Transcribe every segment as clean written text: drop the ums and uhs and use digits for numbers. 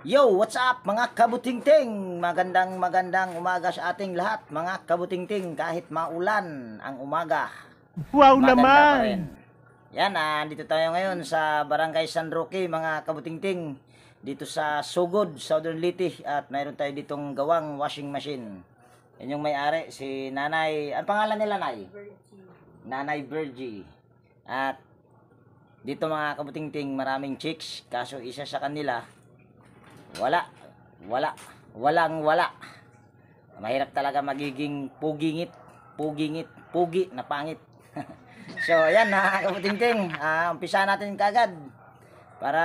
Yo, what's up mga kabutingting? Magandang umaga sa ating lahat mga kabutingting. Kahit maulan ang umaga, Wow maganda naman! pa rin. Yan, dito tayo ngayon sa Barangay San Roque mga kabutingting. Dito sa Sugod, Southern Leyte. At mayroon tayo ditong gawang washing machine. Yan yung may-ari, si Nanay. Ang pangalan nila, Nay? Nanay Virgie. At dito mga kabutingting, maraming chicks. Kaso isa sa kanila, walang wala. Mahirap talaga magiging pugi na pangit. So ayan na kabutingting, umpisa natin kagad para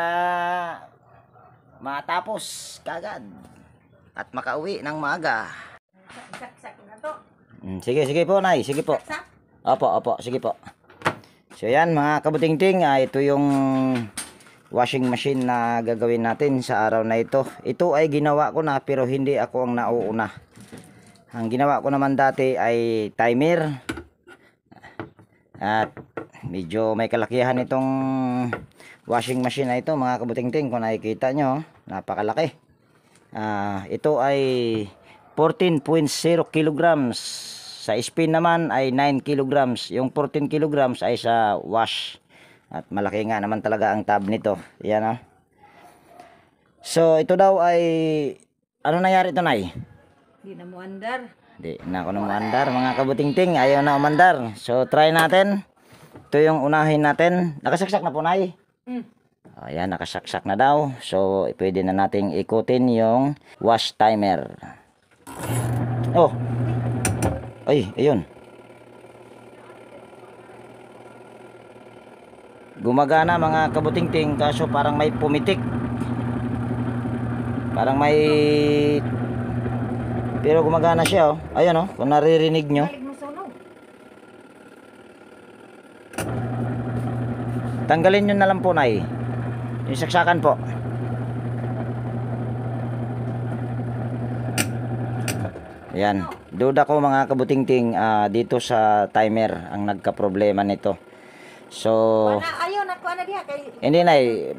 matapos kagad at makauwi ng maaga. Saksak na to. Sige po, Nay, sige po. Opo, sige po. So ayan mga kabutingting, ito yung washing machine na gagawin natin sa araw na ito. Ito ay ginawa ko na pero hindi ako ang nauuna. Ang ginawa ko naman dati ay timer. At medyo may kalakihan itong washing machine na ito mga kabutingting. Kung nakikita nyo, napakalaki. Ito ay 14.0 kilograms. Sa spin naman ay 9 kilograms. Yung 14 kilograms ay sa wash. At malaki nga naman talaga ang tab nito. Yan So ito daw ay ano nangyari ito, Nay? Hindi na mo andar. Hindi na ako na umandar mga kabutingting. Ayaw na umandar. So try natin. Ito yung unahin natin. Nakasaksak na po, Nay. Ayan, nakasaksak na daw. So pwede na nating ikutin yung wash timer. Oh. Ay, ayun. Gumagana mga kabutingting, kaso parang may pumitik. Parang may, pero gumagana siya, oh. Ayun, oh, kung naririnig nyo. Balik mo sunog. Tanggalin nyo na lang po, Nay. Yung saksakan po. Ayan. Duda ko mga kabutingting, dito sa timer ang nagka-problema nito. So Ayaw na ko na diha kay. hindi, Nay,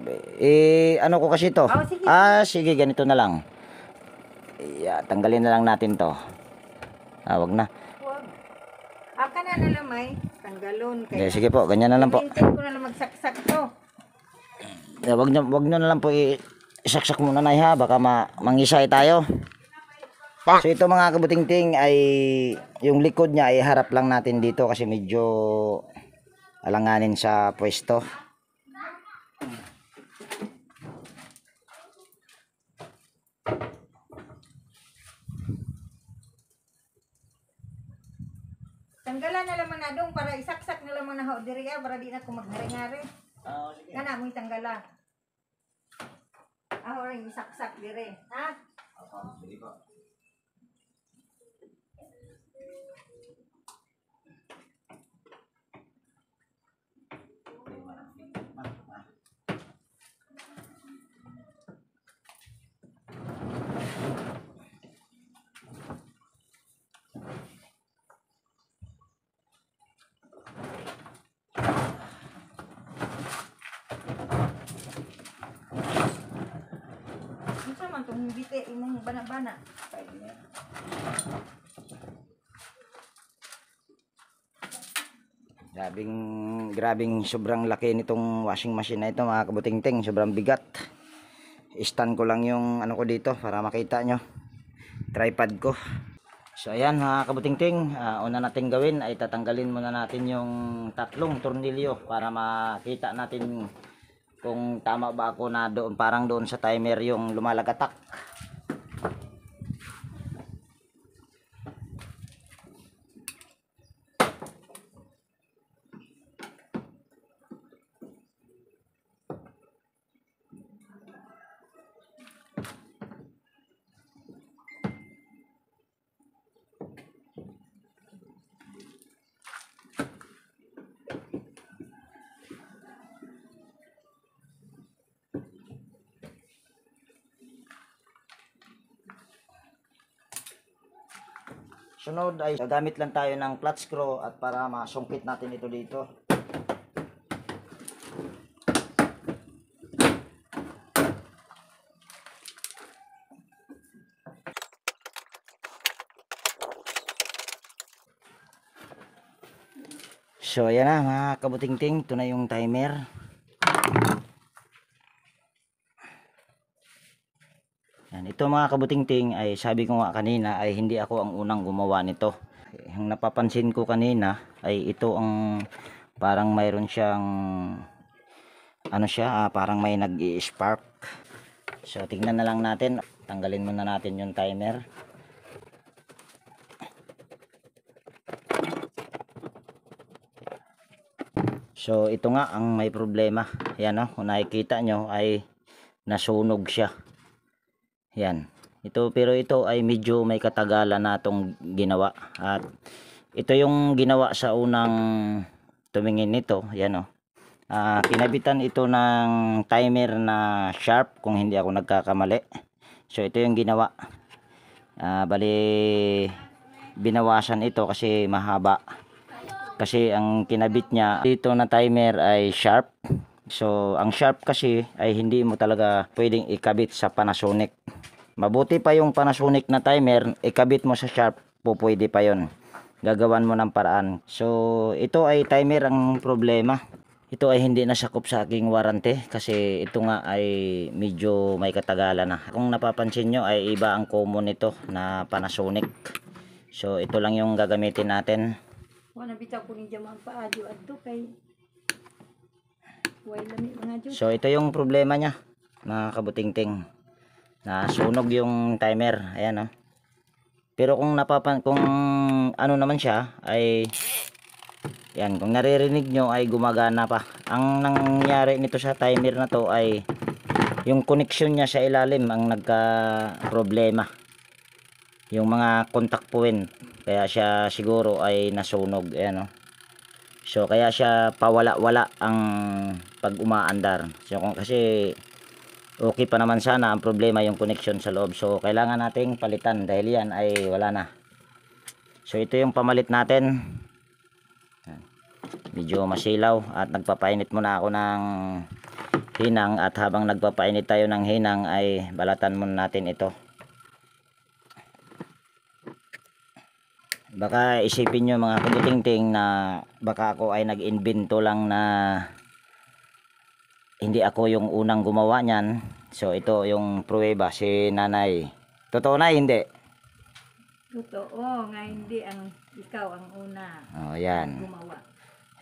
ano ko kasi to. Oh, sige. Sige, ganito na lang. Tanggalin na lang natin to. Wag na. Wag. Aka na nalamay tanggalon kay. Okay, sige po, ganyan na lang po. Hintay ko na lang magsaksak to. Wag nyo na lang po isaksak muna, Nay, ha, baka mangisay tayo. So ito mga kabutingting ay yung likod niya ay harap lang natin dito kasi medyo alanganin sa pwesto. Tanggalan na lamang na dong para isaksak na lamang na ho diri para di na ko maghari-ngari. Sige. Kana mo tanggala. Ring isaksak diri, ha? Sige po. Unsa man tong bite imong bana-bana? Grabing sobrang laki nitong washing machine na ito mga kabutingting, sobrang bigat. Stand ko lang yung ano ko dito para makita nyo, tripod ko. So ayan mga kabutingting, una natin gawin ay tatanggalin muna natin yung tatlong tornilyo para makita natin kung tama ba ako na doon, parang doon sa timer yung lumalagatak. Sunod ay gagamit lang tayo ng flat screw at para masungkit natin ito dito. So ayan na mga kabutingting, ito na yung timer. Yan, ito mga kabutingting ay sabi ko nga kanina ay hindi ako ang unang gumawa nito. Ang napapansin ko kanina ay ito ang parang mayroon siyang ano siya, parang may nag-i-spark. So tingnan na lang natin, tanggalin muna natin yung timer. So ito nga ang may problema. Yan o, kung nakikita nyo ay nasunog siya. Yan. Pero ito ay medyo may katagalan na itong ginawa. At ito yung ginawa sa unang tumingin nito. Yan o. Kinabitan ito ng timer na sharp kung hindi ako nagkakamali. So ito yung ginawa. Bali binawasan ito kasi mahaba. Kasi ang kinabit niya dito na timer ay sharp. So ang sharp kasi ay hindi mo talaga pwedeng ikabit sa Panasonic. Mabuti pa yung Panasonic na timer, ikabit mo sa sharp, pwede pa yon. Gagawan mo ng paraan. So ito ay timer ang problema. Ito ay hindi nasakop sa aking warranty kasi ito nga ay medyo may katagalan na. Kung napapansin nyo ay iba ang common nito na Panasonic. So ito lang yung gagamitin natin. Wala bitaw ko ni jaman pa adyo adto kay way lami mga jud. So ito yung problema niya mga kabutingting. Nasunog yung timer. Ayan o. Pero kung kung ano naman siya ay yan, kung naririnig nyo ay gumagana pa. Ang nangyari nito sa timer na to ay yung connection niya sa ilalim ang nagka problema. Yung mga contact point. Kaya siya siguro ay nasunog. Ayan o. So kaya siya pawala-wala ang pag umaandar. So kasi okay pa naman sana, ang problema yung connection sa loob. So kailangan nating palitan dahil yan ay wala na. So ito yung pamalit natin. Medyo masilaw at nagpapainit muna ako ng hinang, at habang nagpapainit tayo ng hinang ay balatan muna natin ito. Baka isipin nyo mga kabutingting na baka ako ay nag-invento lang na hindi ako yung unang gumawa niyan. So ito yung pruweba, si nanay. Totoo na hindi? Totoo nga hindi ang ikaw ang una Oh, yan. gumawa.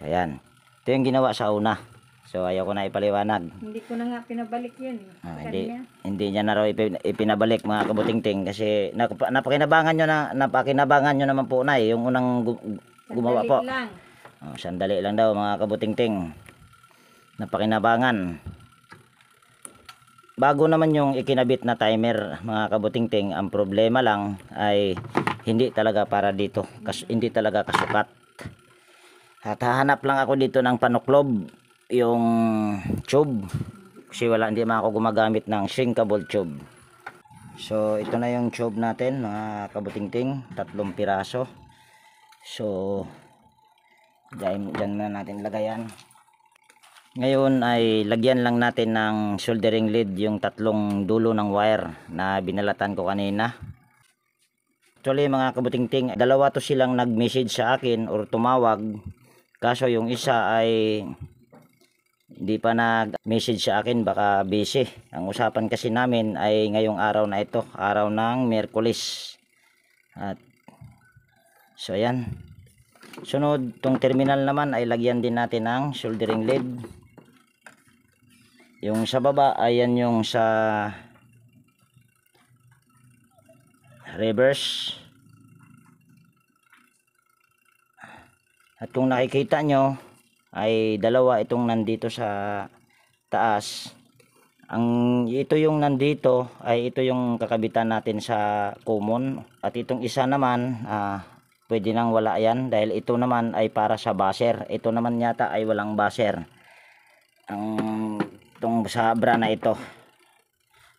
Ayan. Ito yung ginawa sa una. So ayaw ko na ipaliwanag. Hindi ko na nga pinabalik yun. Hindi niya na raw ipinabalik mga kabutingting kasi napakinabangan nyo naman po na yung unang gumawa po. Lang. Sandali lang daw mga kabutingting. Napakinabangan. Bago naman yung ikinabit na timer mga kabutingting, ang problema lang ay hindi talaga para dito. Hindi talaga kasukat. At hahanap lang ako dito ng panuklob, yung tube. Kasi hindi man ako gumagamit ng shrinkable tube. So ito na yung tube natin mga kabutingting, 3 piraso. So dyan na natin lagayan. Ngayon ay lagyan lang natin ng soldering lead yung 3 dulo ng wire na binalatan ko kanina. Actually mga kabutingting, dalawa to silang nag-message sa akin or tumawag. Kaso yung isa ay hindi pa nag-message sa akin, baka busy. Ang usapan kasi namin ay ngayong araw na ito, araw ng Miyerkules. At so ayan. Sunod, tong terminal naman ay lagyan din natin ng soldering lead. Yung sa baba, ayan yung sa reverse. At kung nakikita nyo, ay dalawa itong nandito sa taas. Ito yung nandito, ay ito yung kakabitan natin sa common. At itong isa naman, pwede nang wala yan dahil ito naman ay para sa buzzer. Ito naman yata ay walang buzzer. Itong sa bra na ito.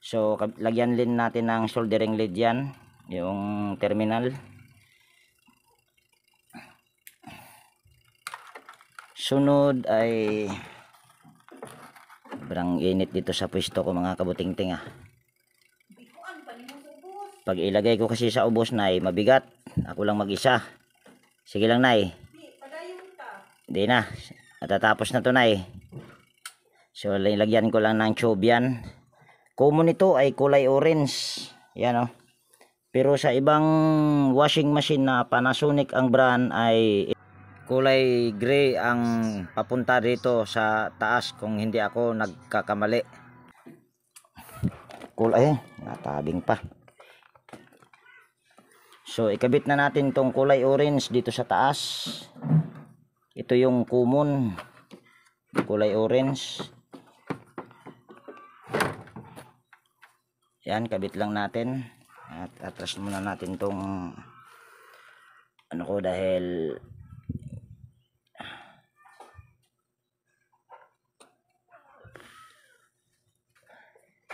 So lagyan din natin ng soldering lead yan, yung terminal. Sunod ay sobrang init dito sa pwesto ko mga kabutingting. Pag ilagay ko kasi sa ubos na mabigat. Ako lang mag-isa. Sige lang nay. Hindi na. Matatapos na to na eh. So lagyan ko lang ng tube yan. Common ito ay kulay orange. Yan oh. Pero sa ibang washing machine na Panasonic ang brand ay kulay gray ang papunta dito sa taas kung hindi ako nagkakamali. Kulay, natabing pa. So ikabit na natin tong kulay orange dito sa taas. Ito yung common kulay orange. Yan, kabit lang natin. At atras muna natin tong ano ko dahil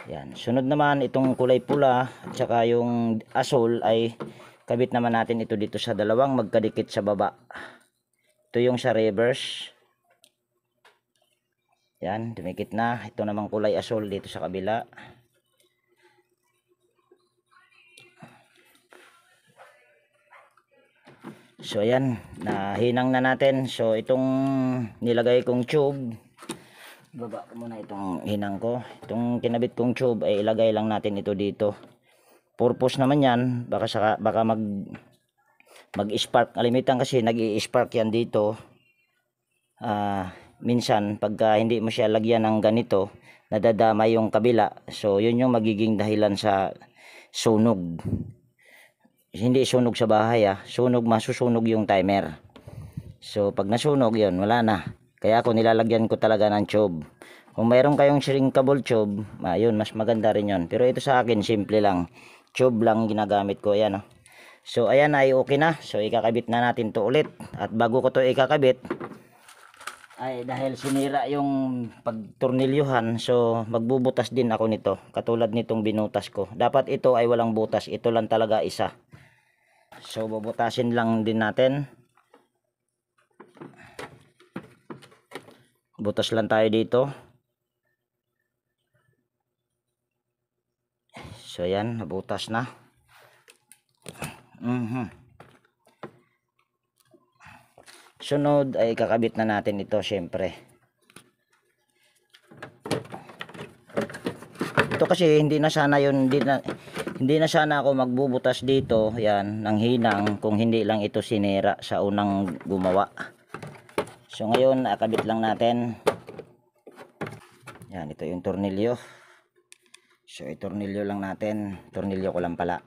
yan. Sunod naman itong kulay pula at saka yung asol ay kabit naman natin ito dito sa dalawang magkadikit sa baba. Ito yung sa reverse. Yan, dumikit na. Ito namang kulay asol dito sa kabila. So ayan, nahinang na natin. So itong nilagay kong tube, baba ko muna itong hinang ko. Itong kinabit kong tube ay ilagay lang natin ito dito. Purpose naman yan, baka mag-spark. Kalimitan kasi nag-i-spark yan dito. Minsan pagka hindi mo siya lagyan ng ganito, nadadama yung kabila. So yun yung magiging dahilan sa sunog. Hindi sunog sa bahay sunog, masusunog yung timer. So pag nasunog yun, wala na. Kaya ako nilalagyan ko talaga ng tube. Kung mayroon kayong shrinkable tube, yun, mas maganda rin yun. Pero ito sa akin, simple lang. Tube lang ginagamit ko, ayan So ayan ay okay na. So ikakabit na natin to ulit. At bago ko to ikakabit, ay dahil sinira yung pagtornilyuhan, so magbubutas din ako nito. Katulad nitong binutas ko. Dapat ito ay walang butas. Ito lang talaga isa. So bubutasin lang din natin. Butas lang tayo dito. So yan, nabutas na. Sunod ay kakabit na natin ito syempre. Ito kasi hindi na sana yun, hindi na sana ako magbubutas dito, yan, ng hinang kung hindi lang ito sinira sa unang gumawa. So ngayon, akabit lang natin. Yan, ito yung tornilyo. So itornilyo lang natin. Tornilyo ko lang pala.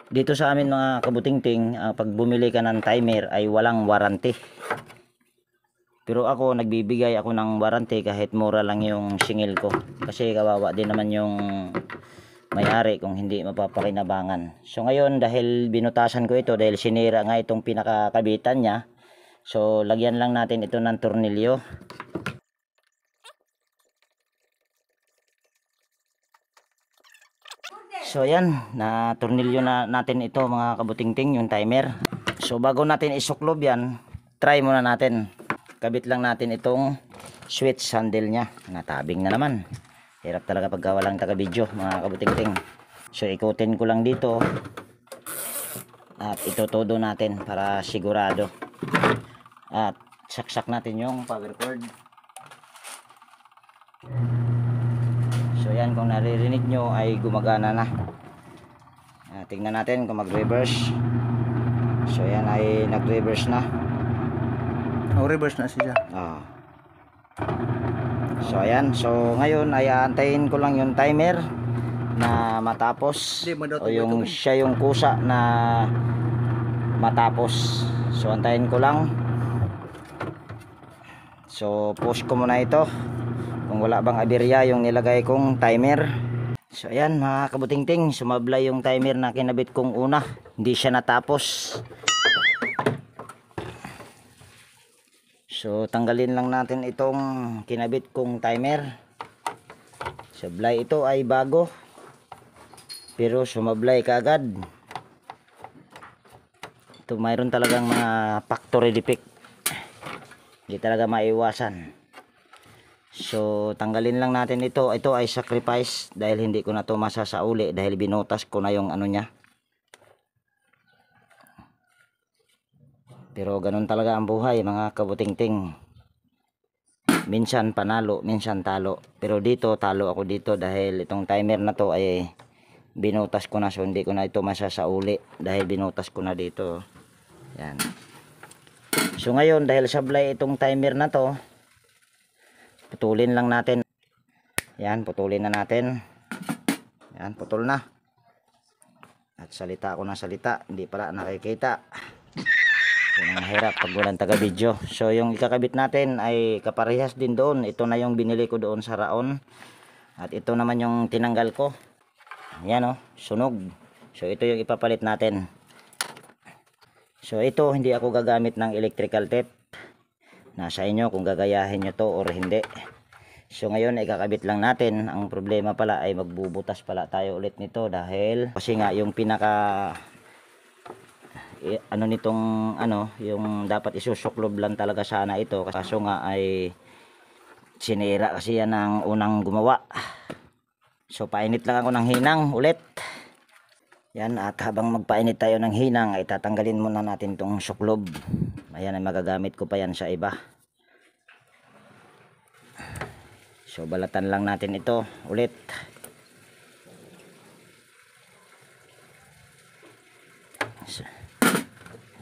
Dito sa amin mga kabutingting, pag bumili ka ng timer ay walang warranty. Pero ako, nagbibigay ako ng warranty kahit mura lang yung singil ko. Kasi kawawa din naman yung may-ari kung hindi mapapakinabangan. So ngayon, dahil binutasan ko ito, dahil sinira nga itong pinakakabitan niya, so lagyan lang natin ito ng tornilyo. So ayan, na tornilyo na natin ito mga kabutingting, yung timer. So bago natin isuklob yan, try muna natin. Kabit lang natin itong switch handle nya. Natabing na naman. Hirap talaga pagka walang taga-video mga kabutingting. So ikutin ko lang dito. At itutudo natin para sigurado. At saksak natin yung power cord. So yan, kung naririnig nyo ay gumagana na. Tingnan natin kung mag-reverse. So yan ay nag-reverse na. Reverse na siya. So ayan, so ngayon ay aantayin ko lang yung timer na matapos, o yung siya yung kusa na matapos. So antayin ko lang. So push ko muna ito kung wala bang aberya yung nilagay kong timer. So ayan mga kabutingting, sumablay yung timer na kinabit kong una, hindi siya natapos. So tanggalin lang natin itong kinabit kong timer. Sablay ito ay bago, pero sumablay kaagad. Ito mayroon talagang mga factory defect, hindi talaga maiwasan. So tanggalin lang natin ito. Ito ay sacrifice dahil hindi ko na to masasauli dahil binutas ko na yung ano nya, Pero ganun talaga ang buhay mga kabutingting. Minsan panalo, minsan talo. Pero dito, talo ako dito dahil itong timer na to ay binutas ko na. So hindi ko na ito masasauli dahil binutas ko na dito. Yan. So ngayon dahil sablay itong timer na to, putulin lang natin. Yan, putulin na natin. Yan, putol na. At salita ako ng salita, hindi pala nakikita. Yan ang hirap pag walang taga-video. So yung ikakabit natin ay kaparehas din doon. Ito na yung binili ko doon sa Raon. At ito naman yung tinanggal ko. Yan o, sunog. So ito yung ipapalit natin. So ito hindi ako gagamit ng electrical tape. Nasa inyo kung gagayahin nyo to or hindi. So ngayon ay kakabit lang natin. Ang problema pala ay magbubutas pala tayo ulit nito dahil kasi nga yung pinaka ano nitong ano yung dapat isusuklob lang talaga sana ito, kaso nga ay sinira kasi yan ang unang gumawa. So painit lang ako ng hinang ulit. Yan, at habang magpainit tayo ng hinang ay tatanggalin muna natin itong suklob. Ayan, ay magagamit ko pa yan sa iba. So balatan lang natin ito ulit. So,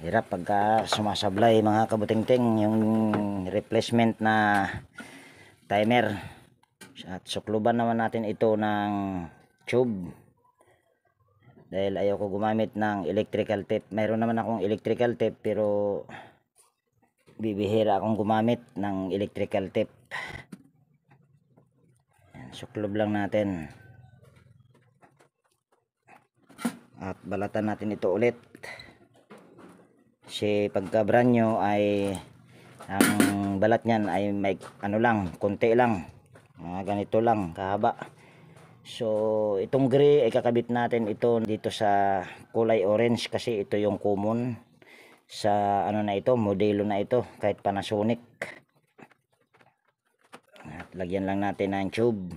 hirap pagka sumasablay mga kabutingting yung replacement na timer. At sukluban naman natin ito ng tube dahil ayoko gumamit ng electrical tape. Mayroon naman akong electrical tape pero bibihira akong gumamit ng electrical tape. Yan, suklob lang natin at balatan natin ito ulit. Kasi pagka brand new ay ang balat niyan ay may ano lang, konti lang, ganito lang kahaba. So itong gray ay kakabit natin ito dito sa kulay orange kasi ito yung common sa ano na ito, modelo na ito kahit Panasonic. At lagyan lang natin ng tube.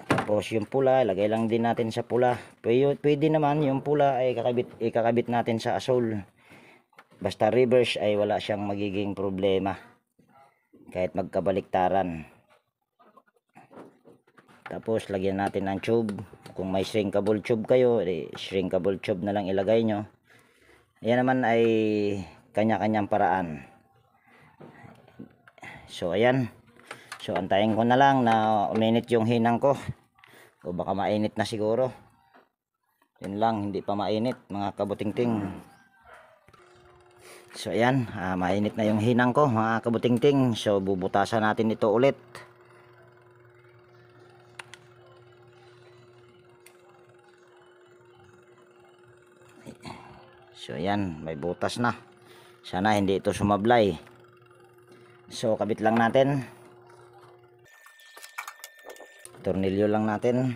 Tapos yung pula, lagay lang din natin sa pula. Pwede naman yung pula ay ikakabit natin sa asol. Basta reverse ay wala siyang magiging problema kahit magkabaliktaran. Tapos lagyan natin ng tube. Kung may shrinkable tube kayo, shrinkable tube na lang ilagay nyo. Ayan naman ay kanya-kanyang paraan. So ayan. So antayin ko na lang na uminit yung hinang ko. O baka mainit na siguro. Yun lang, hindi pa mainit mga kabutingting. So ayan, mainit na yung hinang ko mga kabutingting. So bubutasan natin ito ulit. So ayan, may butas na. Sana hindi ito sumablay. So kabit lang natin. Tornilyo lang natin.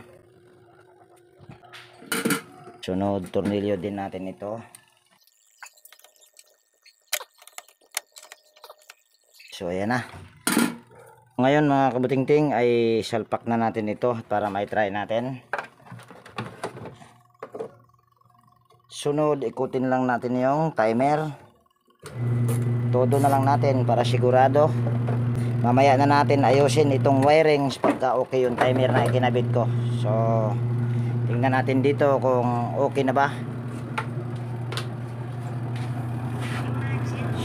Sunod tornilyo din natin ito. So ayan na. Ngayon mga kabutingting ay salpak na natin ito para may try natin. Sunod ikutin lang natin yung timer. Todo na lang natin para sigurado. Mamaya na natin ayusin itong wirings pagka okay yung timer na ikinabit ko. So tingnan natin dito kung okay na ba.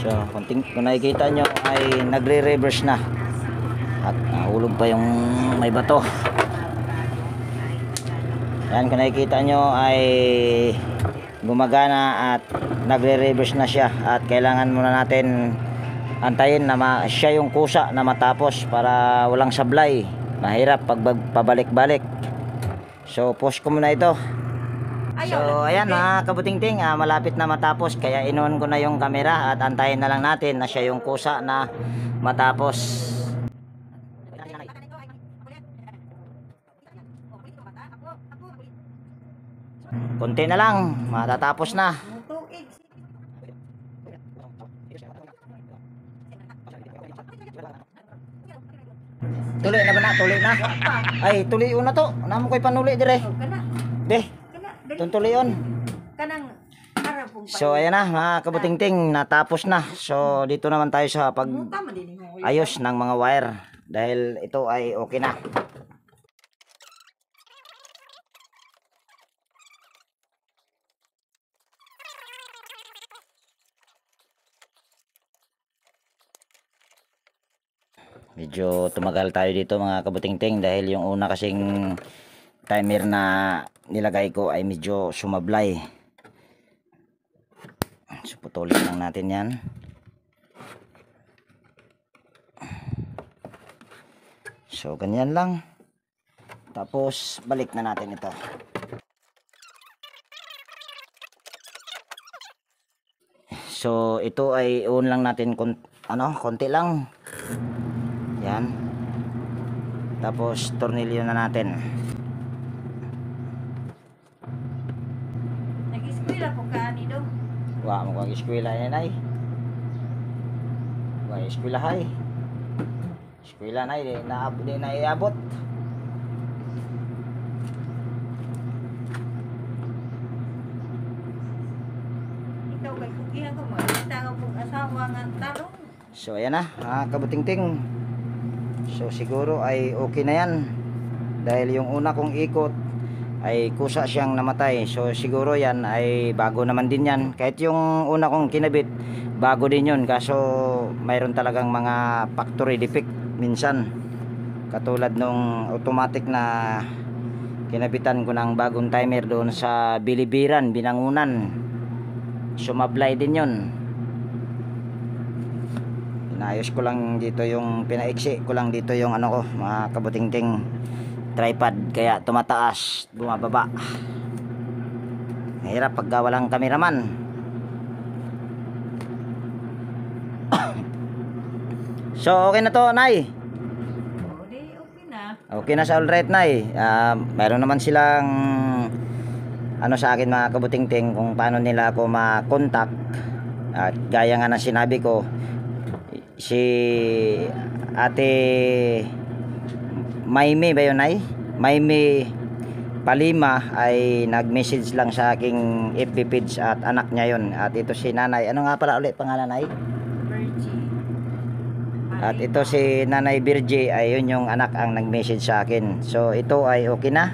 So kung nakikita nyo ay nagre-reverse na at nahulog pa yung may bato. Yan, kung nakikita nyo ay gumagana at nagre-reverse na siya at kailangan muna natin antayin na siya yung kusa na matapos para walang sablay. Mahirap pag pabalik-balik. So pause ko muna ito. So ayan mga kabutingting, malapit na matapos kaya inon ko na yung camera at antayin na lang natin na siya yung kusa na matapos. Konti na lang, matatapos na. Tuloy na ba na? Tuloy na? Ay, tuloy na to. Namo ko'y panuli dire. Kana. Deh. Kana. Tuntuloy yun. Kanang Arab pong So ayan na mga kabutingting, natapos na. So dito naman tayo sa pag Muta madinig mo. ayos ng mga wire dahil ito ay okay na. Medyo tumagal tayo dito mga kabutingting dahil yung una kasing timer na nilagay ko ay medyo sumablay. So putulin lang natin yan. So ganyan lang. Tapos balik na natin ito. So ito ay on lang natin konti lang. Yan. Tapos tornilyo na natin. Nag-eskwela po ka ani do. Wa mo kang eskwela yan ay. Wa eskwela hay. Eskwela na di na iabot. Ikaw kay kukihan ko mo. Itaw pong asawa nga talong. So ayan na, kabutingting. So siguro ay okay na yan. Dahil yung una kong ikot ay kusa siyang namatay. So siguro yan ay bago naman din yan. Kahit yung una kong kinabit, bago din yun. Kaso mayroon talagang mga factory defect minsan. Katulad nung automatic na kinabitan ko ng bagong timer doon sa Bilibiran, Binangunan. Sumablay din yun. Inayos ko lang dito yung pinaiksi ko lang dito yung ano ko mga kabutingting tripod kaya tumataas bumababa. Mahirap pagka walang cameraman. So okay na to Nay. O di okay na. Okay na sa alright Nay. Mayroon naman silang ano sa akin mga kabutingting kung paano nila ako ma-contact. At gaya nga ng sinabi ko, si Ate Maymay ba yun ay? Maymay Palima ay nag-message lang sa aking FB page at anak niya yon. At ito si Nanay. Ano nga pala ulit pangalan ay? Virgie. At ito si Nanay Virgie ay yun yung anak ang nag-message sa akin. So ito ay okay na.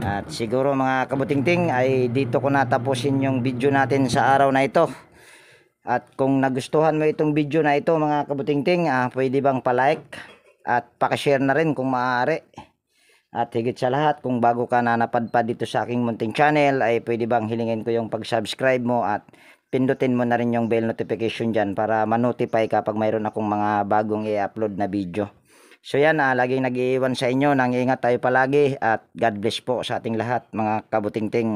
At siguro mga kabutingting ay dito ko natapusin yung video natin sa araw na ito. At kung nagustuhan mo itong video na ito mga kabutingting, pwede bang pa-like at paka-share na rin kung maaari. At higit sa lahat, kung bago ka na napadpad dito sa aking munting channel, ay pwede bang hilingin ko yung pag-subscribe mo at pindutin mo na rin yung bell notification dyan para ma-notify kapag mayroon akong mga bagong i-upload na video. So yan, laging nag-iiwan sa inyo, nang ingat tayo palagi at God bless po sa ating lahat mga kabutingting.